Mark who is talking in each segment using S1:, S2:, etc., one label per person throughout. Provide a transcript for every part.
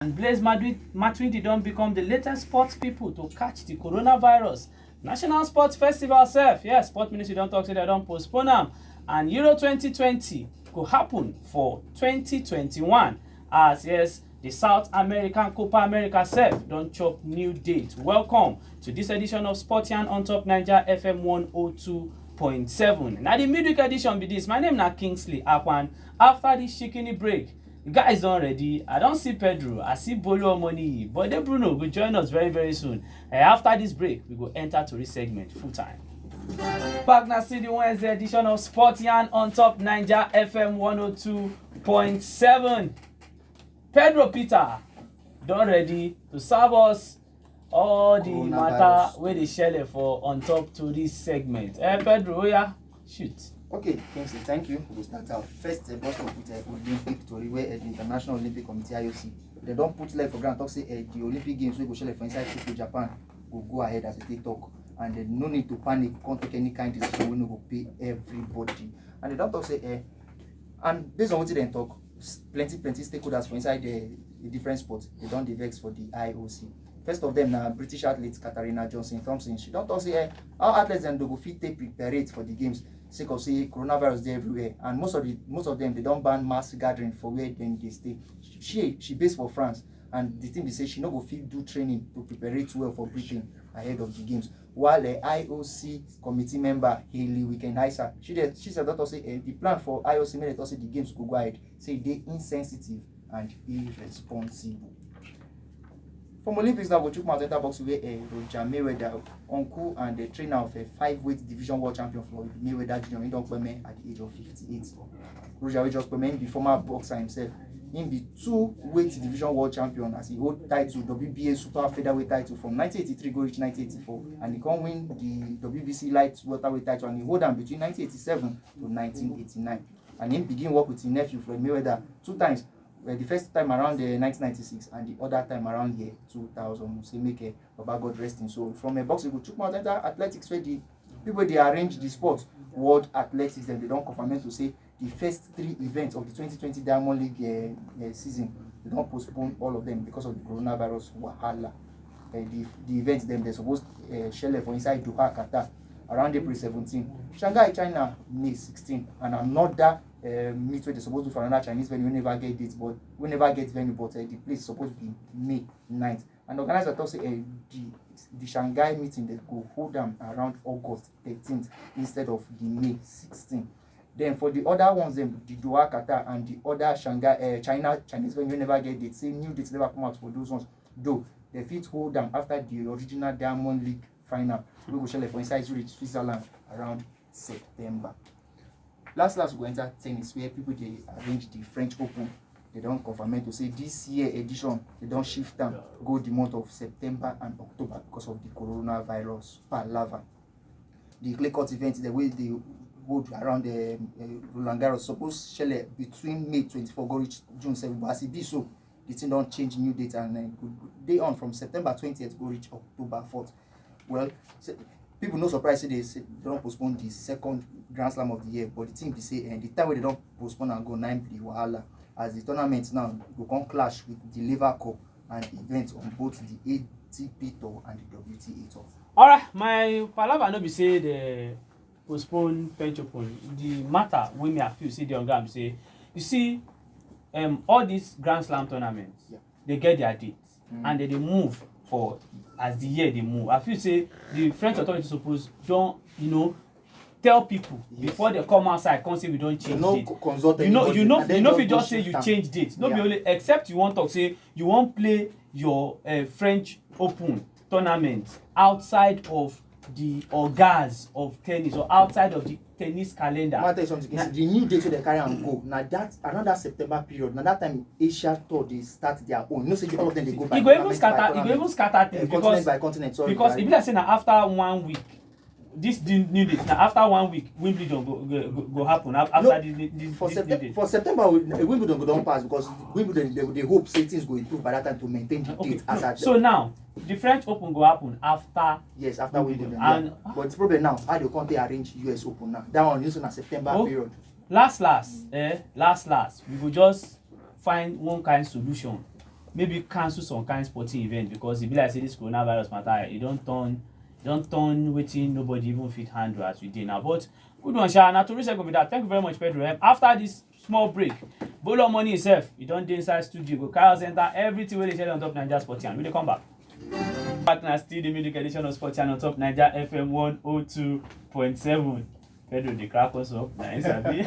S1: And Blaise Matuidi don't become the latest sports people to catch the coronavirus. National Sports Festival sef, yes, Sport Ministry don't talk say they don't postpone am. And Euro 2020 go happen for 2021 as yes, the South American Copa America sef don chop new date. Welcome to this edition of Sport Yarn on top Naija FM 102.7. Na the midweek edition be this. My name na Kingsley Akwan. After this shikini break, the guys don ready. I don see Pedro, I see Bolu Omoniyi, but then Bruno go join us very very soon. After this break, we go enter to this segment full time. Back na still the Wednesday edition of Sport Yarn on top Naija FM 102.7. Pedro Peter don ready to serve us all the matter wey dey shele for on top to this segment. Pedro, oya, shoot.
S2: Okay, Kingsley, thank you. We'll start our first bust up with Olympic story where the International Olympic Committee IOC they don't put leg for ground talk say the Olympic Games wey go shele for inside Tokyo, Japan will go ahead as they talk, and they no need to panic, can't take any kind of decision wey no go pay everybody. And they don't talk say and based on what they talk, plenty stakeholders for inside the different sports they don't vex for the IOC. First of them na British athlete Katarina Johnson-Thompson. She don't talk say how athletes dem go fit take preparate for the games sake of say coronavirus dey everywhere, and most of them they don't ban mass gathering for where dem dey stay. She based for France, and the thing be say she no go fit do training to preparate well for Britain ahead of the games. While the IOC committee member Hayley Wickenheiser, she said that say the plan for IOC make it say the games go ahead say they insensitive and irresponsible. From Olympics now, we took my enter box where Roger Mayweather, uncle and the trainer of a 5-weight division world champion for Mayweather Jr. He don't permit at the age of 58. Roger will just permit the former boxer himself. Him be 2-weight division world champion as he hold title WBA super featherweight title from 1983 go reach 1984, and he can win the WBC light welterweight title, and he hold them between 1987 to 1989. And he begin work with his nephew Floyd Mayweather 2 times. The first time around 1996 and the other time around 2000. Say make Baba God rest in soul. From a boxing, we took more enter athletics where the people they arrange the sport, World Athletics, and they don't confirm to say the first 3 events of the 2020 Diamond League season, they don't postpone all of them because of the coronavirus wahala. The events them they're supposed shell for inside Doha, Qatar around April 17, Shanghai, China, May 16, and another meet where they're supposed to for another Chinese venue. We never get dates, but we never get venue, but the place is supposed to be May 9th. And the organizer thought say the Shanghai meeting they go hold them around August 13th instead of the May 16th. Then for the other ones, them the Doha, Qatar, and the other Shanghai, Chinese venue never get dates. Say new dates never come out for those ones. Though they fit hold them after the original Diamond League final. We will share for inside Zurich, Switzerland around September. Last we go enter tennis where people they arrange the French Open. They don't confirm to say this year edition they don't shift them go the month of September and October because of the coronavirus palaver. The clay court event the way they hold around the Roland Garros supposed share between May 24 go reach June 7, but as it be so the thing don't change new date and day on from September 20th go reach October 4th. Well, people no surprise say they don't postpone the second Grand Slam of the year, but the thing be say the time where they don't postpone and go 9 the wahala as the tournament now go come clash with the Lever Cup and events on both the ATP Tour and the WTA Tour.
S1: Alright, my palava no be say the postpone French Open. The matter wey me I feel say the on ground be say you see all these Grand Slam tournaments, they get their dates and they move for as the year they move. I feel say the French authorities suppose don't tell people before they come outside come say we don't change date. If you just say you change date, no be only except you want to say you won't play your French Open tournament outside of the orgas of tennis or outside of the tennis calendar.
S2: I tell you something. The new date they carry and go. Now that another September period. Now that time Asia tour they start their own. You know, say all of them they go by.
S1: You go even scatter things
S2: continent by continent. Sorry,
S1: because if you say now after 1 week, this new date now after 1 week Wimbledon go happen after this date.
S2: For September Wimbledon go don't pass because Wimbledon they hope say things go improve by that time to maintain the date as at.
S1: So now the French Open go happen after.
S2: Yes, after Wimbledon. And but the problem now how they can't arrange US Open now. That one using a September period.
S1: Last we go just find one kind solution. maybe cancel some kind sporting event because e be like say this coronavirus matter e don turn wetin nobody even fit handle as we dey now. But good one sha, na tori second be that. Thank you very much Pedro. After this small break, Bolo Money himself e don dey inside studio go carry us enter everything wey dey shele on top Naija Sport Yarn. We dey come back. Back na still the music edition of Sport Yarn on top Naija FM 102.7. Pedro dey crack us up, na him sabi.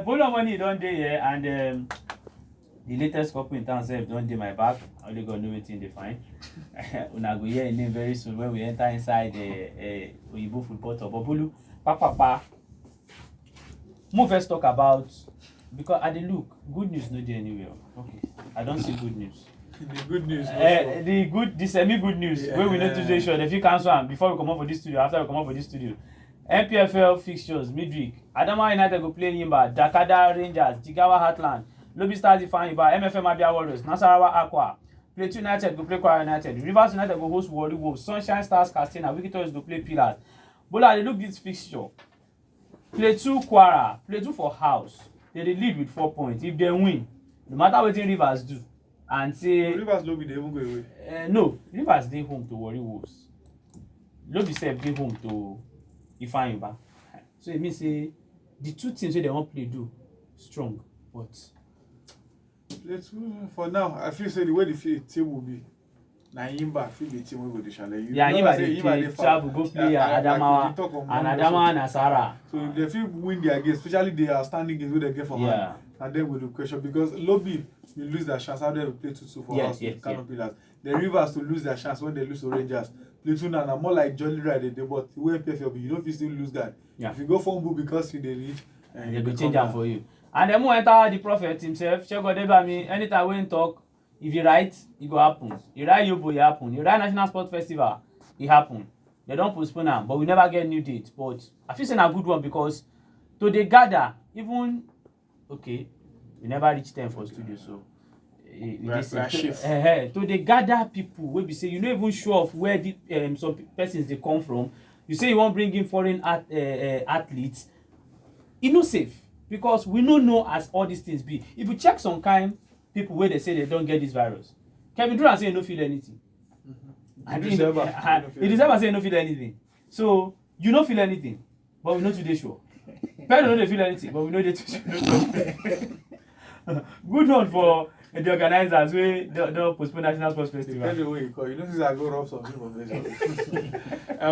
S1: Bolo Money don dey here and the latest couple in town sef don dey my back. Only God know wetin dey find. Una go hear him name very soon when we enter inside Oyibo football talk. But Bolu, papapa, mo first talk about, because I dey look, good news no dey anywhere. Okay, I don see good news.
S3: The good news.
S1: The semi good news wey we no too dey sure. Dem fit cancel am before we comot for this studio, after we comot for this studio. NPFL fixtures midweek. Adamawa United go play Yimba, Dakada Rangers, Jigawa Heartland, Lobby Stars define Yimba, MFM Abia Warriors, Nasarawa Aqua, Plateau United go play Kwara United, Rivers United go host Warri Wolves, Sunshine Stars Katsina, Wiki Toys go play Pillars. Bola, dey look this fixture. Plateau Kwara, Plateau for house, they dey lead with 4 points. If they win, no matter wetin Rivers do, and say
S3: Rivers Lobby dey even go away.
S1: No, Rivers dey home to Warri Wolves. Lobby sef dey home to Ifeanyi Uba. So e mean say the two teams wey dem wan play do strong, but
S3: For now, I feel say the way the team will be, na Yimba fit be team wey go dey challenge.
S1: yeah, Yimba dey travel go play Adamawa and Adamawa Nasara.
S3: So if they fit win their games, especially the outstanding games wey they get for hand, and then with the question, because Lobby will lose their chance how they will play 2-2 for us with Kano Pillars. The Rivers to lose their chance when they lose to Rangers. Plateau na more like Jolly Ride they dey, but the way PFL be, you don't fit still lose that. If you go fumble because you dey lead,
S1: they go change am for you. And then we enter the prophet himself, Segun Odebami. Anytime when he talk, if he write, it go happen. He write Yobo, it happen. He write National Sports Festival, it happen. They don't postpone am, but we never get new date. But I feel say na good one because to dey gather, even okay, we never reach time for studio, so to dey gather people wey be say you no even sure of where the some persons dey come from. You say you wan bring in foreign athletes, e no safe. Because we no know as all these things be. If you check some kind people where they say they don't get this virus, Kevin Durant say he no feel anything. He deserve say he no feel anything. So you no feel anything, but we know today sure. Pedro no dey feel anything, but we know they too sure. Good one for the organizers wey don postpone National Sports Festival.
S3: Depending where you call, you know since I go rub some information.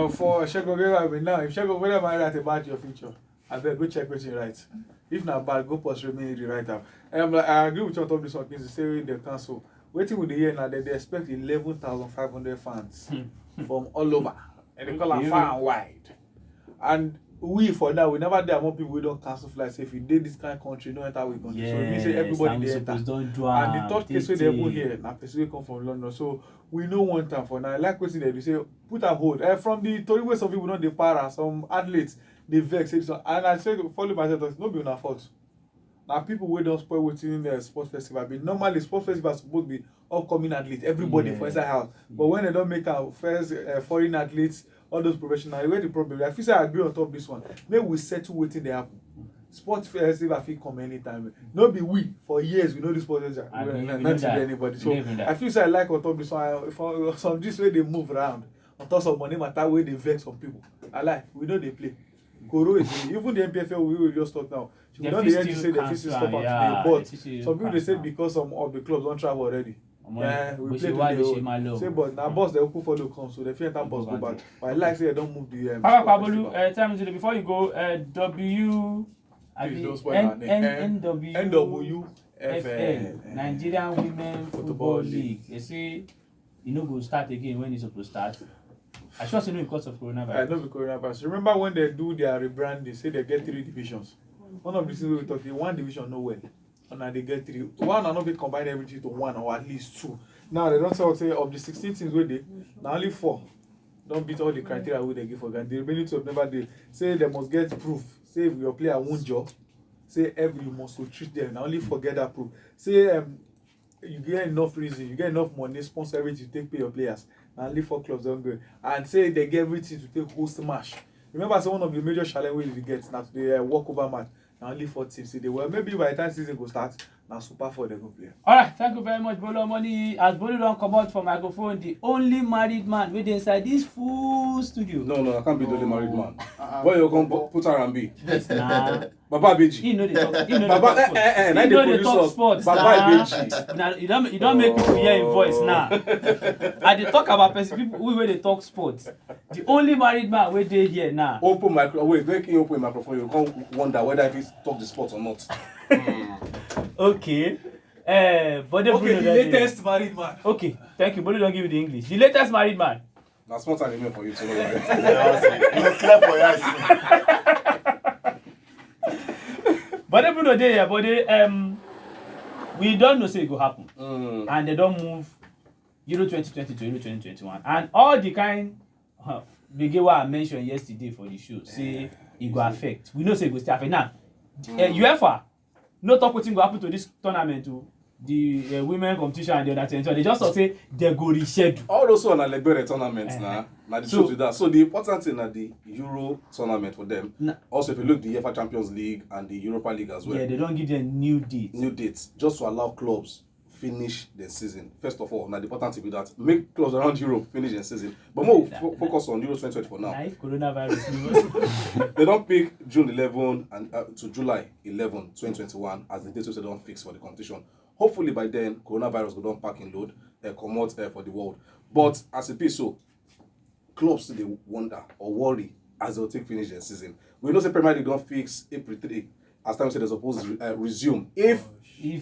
S3: For Segun Odebami now, if Segun Odebami write about your future, I better go check wetin you write. If not bad, go post remain the write am. I agree with you on top of this one. Things say they cancel. Waiting with the year now, they expect 11,500 fans from all over, and they call them far and wide. And we for now, we never there more people we don't cancel flights. If you did this kind of country, no enter we country. So it means say everybody they enter. And the third case where they even here, now person come from London. So we know one time for now. Like what they say, put a hold. From the Tory way some people don't they para, some athletes. They vex, and I say follow myself, no be una fault. Now people wey don spoil wetin the sports festival be. Normally sports festival supposed to be upcoming athletes, everybody for inside house. But when they don't make am first foreign athletes, all those professionals, where the problem? I feel say I agree on top of this one. Maybe we settle wetin dey happen. Sports festival fit come anytime. No be we for years we know this sports festival. Not to anybody. So I feel say I like on top of this one. For some this way they move around on top of money matter where they vex some people. I like we know they play. Koro is even the NPFL we will just talk now. We don't hear to say the fixing stop today, but some people they say because some of the clubs don't travel already. Yeah, we play today. Say but now boss they will follow come, so they feel that boss go back. But I like say they don't move the.
S1: Pablo, tell me today before you go. NWFL, Nigerian Women Football League. They say you know go start again when it's supposed to start. I sure say no because of coronavirus.
S3: I know the coronavirus. Remember when they do their rebrand, they say they get 3 divisions. One of the things we talk, one division no well. And now they get 3. One and not be combine everything to 1 or at least 2. Now they don't say of the 16 teams where they now only 4 don't beat all the criteria where they give for that. The remaining 2 never they say they must get proof. Say if your player won't job, say every you must treat them. Now only forget that proof. Say you get enough reason, you get enough money, sponsor everything to take pay your players. And leave 4 clubs don't go. And say they get everything to take host match. Remember, so one of the major challenges we get now they walk over match. Now only 4 teams. Say they well maybe by the time season go start, Now Super 4 they go play.
S1: All right, thank you very much, Bolo Money. As Bolo don't come out for microphone, the only married man with inside this full studio.
S4: No, I can't be the only married man. Where you come put R&B?
S1: Nah.
S4: Baba Beji.
S1: He know they talk. He know
S4: Baba,
S1: they talk sports.
S4: now
S1: He
S4: they
S1: know they
S4: produce
S1: talk
S4: us.
S1: sports.
S4: Baba Beji.
S1: Nah, you don't make people hear him voice now. I dey talk about person people where they talk sports. The only married man where they here now.
S4: Open micro. Wait, make you open microphone. You can't wonder whether if he talk the sport or not.
S1: Okay. But
S3: Okay, the latest married man.
S1: Okay, thank you. Bolo don't give you the English. The latest married man.
S4: Now small time remain for you to know.
S2: You clear for your eyes.
S1: But they no dey here, but they we don't know say it go happen. And they don't move Euro 2020 to Euro 2021. And all the kind big what I mentioned yesterday for the show, say it go affect. We know say it go still affect. Now, UEFA no talk wetin go happen to this tournament to the women competition and the other things. So they just talk say they go reschedule.
S4: All those one are like better tournaments now. Now the
S1: So-
S4: truth with that. So the important thing at the Euro tournament for them.
S1: Nah.
S4: Also, if you look the UEFA Champions League and the Europa League as well.
S1: Yeah, they don't give them new dates.
S4: New dates just to allow clubs finish the season. First of all, now the important thing with that, make clubs around Europe finish the season. But more focus on Euro 2020 for now.
S1: Now if coronavirus
S4: They don't pick June 11 and to July 11, 2021 as the date they don't fix for the competition. Hopefully by then, coronavirus will don't pack in load, come out for the world. But as it is so, clubs they wonder or worry as they'll take finish their season. We know the Premier League don't fix April 3 as time said they're supposed to resume if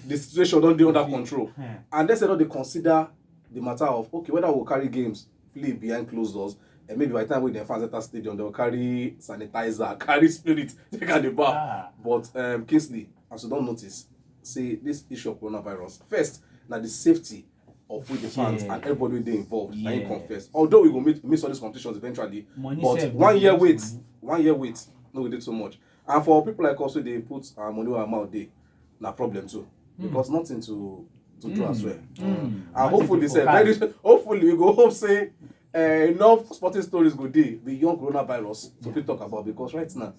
S4: the situation don't be under control. And they said they consider the matter of okay whether we'll carry games play behind closed doors and maybe by the time we the fans at that stadium they'll carry sanitizer, carry spirit, take out the bar. But Kingsley, as you don't notice, say this issue of coronavirus first now the safety of with the fans and everybody they involved. Yeah. And confess. Although we will miss all these competitions eventually,
S1: Money
S4: but
S1: save,
S4: 1 year wait,
S1: money.
S4: 1 year wait, no we did so much. And for people like us, they put our money where our mouth they, na problem too, because nothing to do as well. And hopefully, hopefully we go home say enough sporting stories go dey beyond coronavirus to fit talk about because right now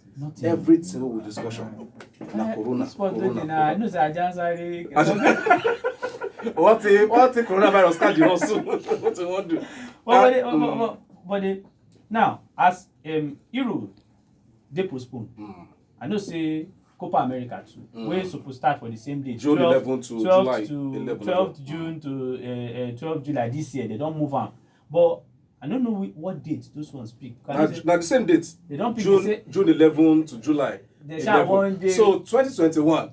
S4: everything we discussion na corona.
S1: I know say Ajansare.
S4: What if coronavirus catch you also? What you want to do?
S1: But now as Euro they postpone. I know say Copa America too. Wey suppose start for the same day.
S4: June 11 to July 11.
S1: 12th June to 12th July this year. They don't move on. But I don't know what date those ones pick.
S4: Now the same date.
S1: They don't pick
S4: June 11 to July.
S1: They shall
S4: 11.
S1: one day.
S4: So 2021,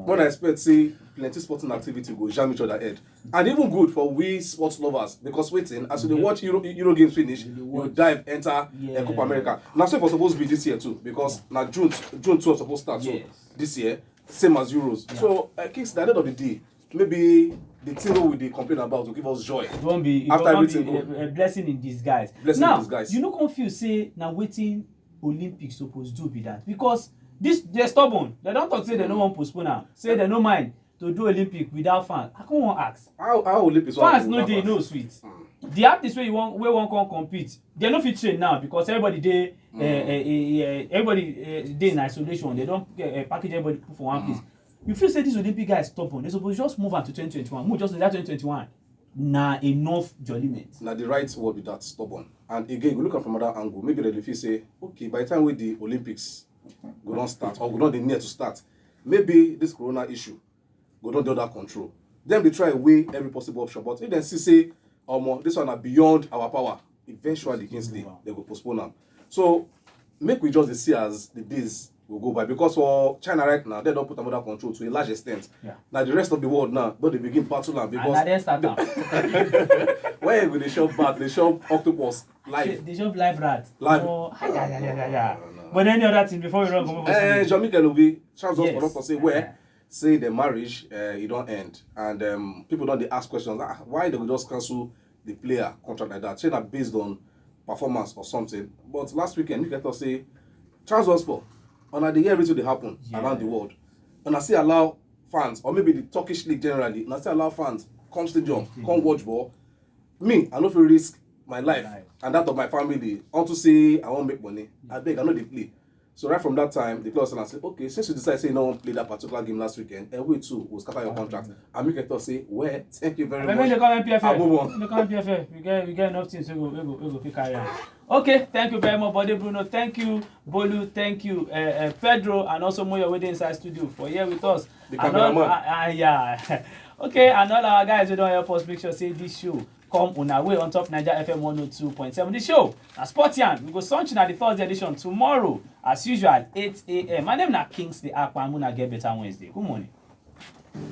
S4: what I expect say plenty sporting activity go jam each other head. And even good for we sports lovers because waiting as you watch Euro games finish, you dive enter Copa America. Now so it was supposed to be this year too because now June 12 supposed to start. So this year same as Euros. Yeah. So Kings, at the end of the day, maybe the thing we dey complain about will give us joy.
S1: It won't be a blessing in disguise.
S4: In disguise.
S1: You know confuse say now waiting Olympics supposed to be that because they're stubborn. They don't talk say they don't want postpone now. Say they don't mind to do Olympic without fans. I can't want ask.
S4: How Olympics
S1: fans no dey no sweet. The artist where one can compete, they no fit train now because everybody dey dey in isolation. They don't package everybody put for one place. You feel say this Olympic guy is stubborn. They suppose just move on to 2021. Move just to that 2021. Nah, enough jolliment.
S4: Now the right word with that stubborn. And again, we look at from another angle. Maybe the feel say, okay, by the time we the Olympics go don't start or go not the near to start, maybe this corona issue go not under control. Then we try weigh every possible option. But if they say, this one are beyond our power, eventually Kingsley they go postpone them. So make we just see as the days will go by because for China right now they don't put them under control to a large extent. Yeah. Now the rest of the world now, but they begin battle now because
S1: and they start now.
S4: where will they shop bat, they shop octopus live.
S1: They shop live rat.
S4: Live.
S1: Oh, yeah. But any other thing before we run come over.
S4: Jean-Michel Obi, chance us for us to say where say the marriage it don't end and people don't they ask questions why they would just cancel the player contract like that. Say that based on performance or something. But last weekend you get to say Transport and at the year everything they happen around the world. And I say allow fans, or maybe the Turkish league generally, and I say allow fans come stadium, come watch ball. Me, I don't feel risk my life and that of my family. Want to say I won't make money. I beg, I know they play. So right from that time, the club said, okay, since you decide say you don't play that particular game last weekend, and we too will scatter your contract. And make it say, well, thank you very much.
S1: When they come MPFL,
S4: I'll move on.
S1: they come MPFL. We get enough things. We go pick carry on. Okay, thank you very much, Bode Bruno. Thank you, Bolu. Thank you, Pedro, and also Moyo waiting inside studio for here with us.
S4: The cameraman.
S1: Yeah. Okay, and all our guys who don't help us make sure say this show come on our way on top Niger FM 102.7. The show na Sportian. We go launching at the Thursday edition tomorrow as usual 8 a.m. My name na Kingsley Akpan. Muna get better Wednesday. Good morning.